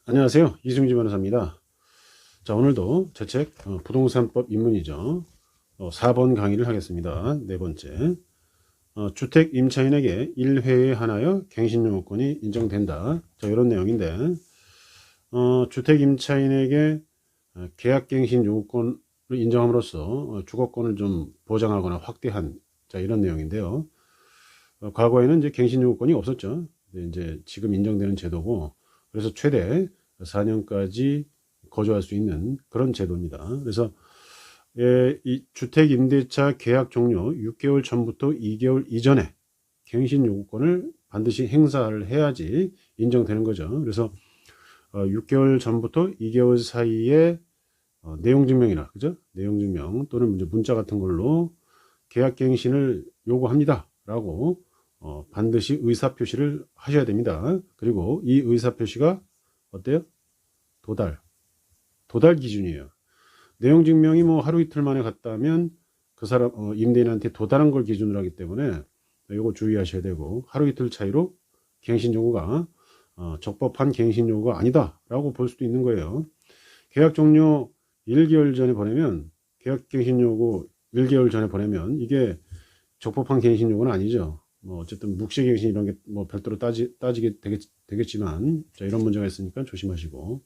안녕하세요. 이승지 변호사입니다. 자, 오늘도 제 책 부동산법 입문이죠. 4번 강의를 하겠습니다. 네 번째. 주택 임차인에게 1회에 한하여 갱신요건이 인정된다. 자, 이런 내용인데, 주택 임차인에게 계약갱신 요건을 인정함으로써 주거권을 좀 보장하거나 확대한, 자, 이런 내용인데요. 과거에는 이제 갱신 요건이 없었죠. 이제 지금 인정되는 제도고, 그래서 최대 4년까지 거주할 수 있는 그런 제도입니다. 그래서 이 주택임대차 계약 종료 6개월 전부터 2개월 이전에 갱신 요구권을 반드시 행사를 해야지 인정되는 거죠. 그래서 6개월 전부터 2개월 사이에 내용증명이나 그죠? 내용증명 또는 문자 같은 걸로 계약갱신을 요구합니다. 라고 반드시 의사표시를 하셔야 됩니다. 그리고 이 의사표시가 어때요? 도달 기준이에요. 내용증명이 뭐 하루 이틀 만에 갔다면 그 사람 임대인한테 도달한 걸 기준으로 하기 때문에 이거 주의하셔야 되고, 하루 이틀 차이로 갱신 요구가 적법한 갱신 요구가 아니다 라고 볼 수도 있는 거예요. 계약 종료 1개월 전에 보내면, 계약 갱신 요구 1개월 전에 보내면 이게 적법한 갱신 요구는 아니죠. 뭐 어쨌든 묵시 갱신 이런 게 뭐 별도로 따지게 되겠지만, 자, 이런 문제가 있으니까 조심하시고,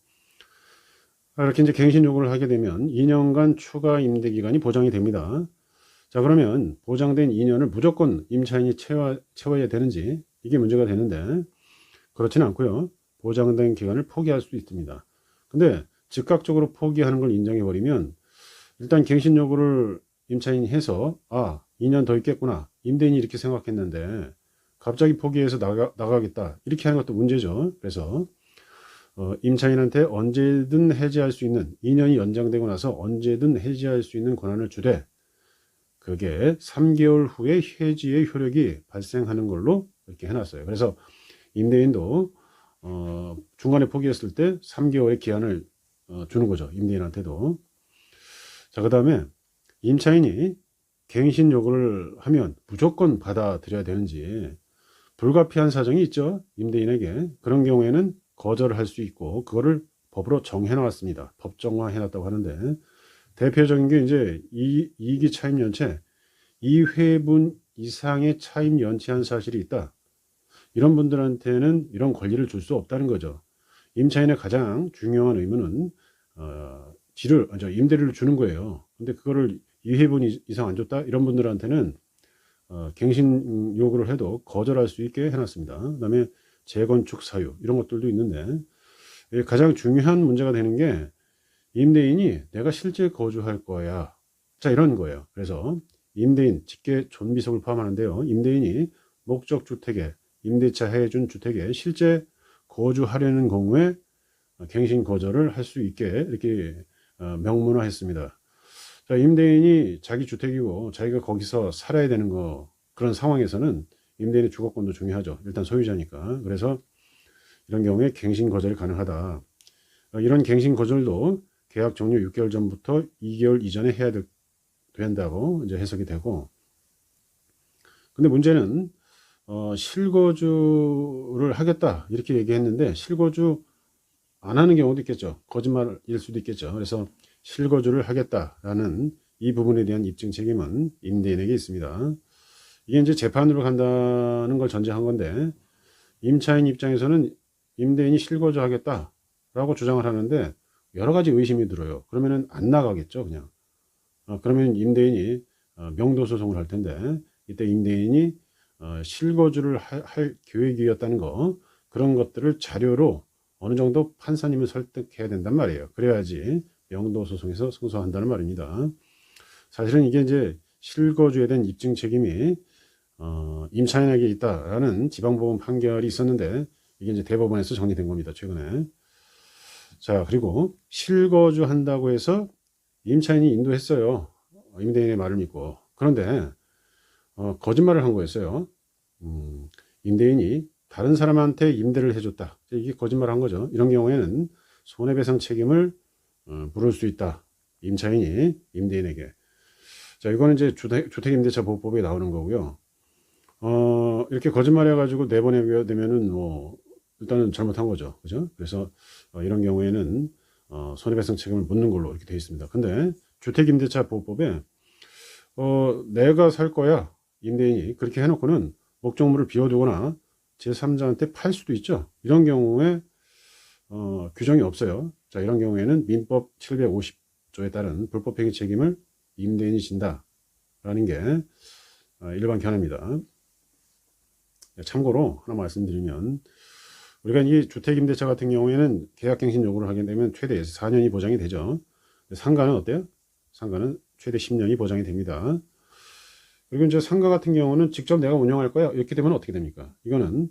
이렇게 이제 갱신 요구를 하게 되면 2년간 추가 임대 기간이 보장이 됩니다. 자, 그러면 보장된 2년을 무조건 임차인이 채워야 되는지, 이게 문제가 되는데, 그렇지는 않고요. 보장된 기간을 포기할 수도 있습니다. 근데 즉각적으로 포기하는 걸 인정해 버리면, 일단 갱신 요구를 임차인이 해서 2년 더 있겠구나, 임대인이 이렇게 생각했는데 갑자기 포기해서 나가겠다, 이렇게 하는 것도 문제죠. 그래서 임차인한테 언제든 해지할 수 있는, 2년이 연장되고 나서 언제든 해지할 수 있는 권한을 주되, 그게 3개월 후에 해지의 효력이 발생하는 걸로 이렇게 해놨어요. 그래서 임대인도 중간에 포기했을 때 3개월의 기한을 주는 거죠. 임대인한테도. 자, 그 다음에 임차인이 갱신 요구를 하면 무조건 받아들여야 되는지, 불가피한 사정이 있죠. 임대인에게. 그런 경우에는 거절을 할 수 있고, 그거를 법으로 정해 놨습니다. 법정화 해 놨다고 하는데, 대표적인 게 이제 이기 차임 연체, 2회분 이상의 차임 연체한 사실이 있다. 이런 분들한테는 이런 권리를 줄 수 없다는 거죠. 임차인의 가장 중요한 의무는 임대료를 주는 거예요. 근데 그거를 2회분 이상 안 줬다, 이런 분들한테는 갱신 요구를 해도 거절할 수 있게 해놨습니다. 그다음에 재건축 사유, 이런 것들도 있는데, 가장 중요한 문제가 되는 게 임대인이 내가 실제 거주할 거야, 자, 이런 거예요. 그래서 임대인, 직계 존비속을 포함하는데요. 임대인이 목적 주택에, 임대차 해준 주택에 실제 거주하려는 경우에 갱신 거절을 할 수 있게 이렇게 명문화했습니다. 자, 임대인이 자기 주택이고 자기가 거기서 살아야 되는 그런 상황에서는 임대인의 주거권도 중요하죠. 일단 소유자니까. 그래서 이런 경우에 갱신 거절이 가능하다. 이런 갱신 거절도 계약 종료 6개월 전부터 2개월 이전에 해야 된다고 이제 해석이 되고, 근데 문제는 실거주를 하겠다 이렇게 얘기했는데 실거주 안 하는 경우도 있겠죠. 거짓말일 수도 있겠죠. 그래서 실거주를 하겠다라는 이 부분에 대한 입증 책임은 임대인에게 있습니다. 이게 이제 재판으로 간다는 걸 전제한 건데, 임차인 입장에서는 임대인이 실거주 하겠다라고 주장을 하는데 여러 가지 의심이 들어요. 그러면은 안 나가겠죠, 그냥. 그러면 임대인이 명도 소송을 할 텐데, 이때 임대인이 실거주를 할 계획이었다는 거, 그런 것들을 자료로 어느 정도 판사님을 설득해야 된단 말이에요. 그래야지 명도 소송에서 승소한다는 말입니다. 사실은 이게 이제 실거주에 대한 입증 책임이 임차인에게 있다라는 지방법원 판결이 있었는데, 이게 이제 대법원에서 정리된 겁니다, 최근에. 자, 그리고 실거주 한다고 해서 임차인이 인도했어요. 임대인의 말을 믿고. 그런데 거짓말을 한 거였어요. 임대인이 다른 사람한테 임대를 해줬다, 이게 거짓말을 한 거죠. 이런 경우에는 손해배상 책임을 물을 수 있다, 임차인이 임대인에게. 자, 이거는 이제 주택임대차 보호법에 나오는 거고요. 이렇게 거짓말 해가지고 내보내게 되면은 뭐 일단은 잘못한 거죠. 그죠? 그래서 이런 경우에는 손해배상 책임을 묻는 걸로 이렇게 되어 있습니다. 근데 주택임대차 보호법에 내가 살 거야 임대인이 그렇게 해놓고는 목적물을 비워두거나 제3자한테 팔 수도 있죠. 이런 경우에 규정이 없어요. 자, 이런 경우에는 민법 750조에 따른 불법행위 책임을 임대인이 진다라는 게 일반 견해입니다. 참고로 하나 말씀드리면 우리가 이 주택임대차 같은 경우에는 계약갱신 요구를 하게 되면 최대 4년이 보장이 되죠. 상가는 어때요? 상가는 최대 10년이 보장이 됩니다. 그리고 이제 상가 같은 경우는 직접 내가 운영할 거야. 이렇게 되면 어떻게 됩니까? 이거는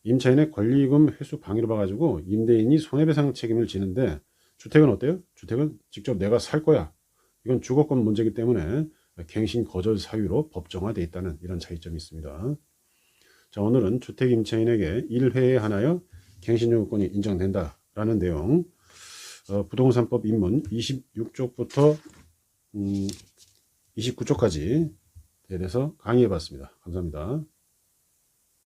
임차인의 권리금 회수 방해를 봐가지고 임대인이 손해배상 책임을 지는데 주택은 어때요? 주택은 직접 내가 살 거야. 이건 주거권 문제이기 때문에 갱신 거절 사유로 법정화되어 있다는 이런 차이점이 있습니다. 자, 오늘은 주택 임차인에게 1회에 하나여 갱신요구권이 인정된다라는 내용, 부동산법 입문 26쪽부터 29쪽까지 대해서 강의해 봤습니다. 감사합니다.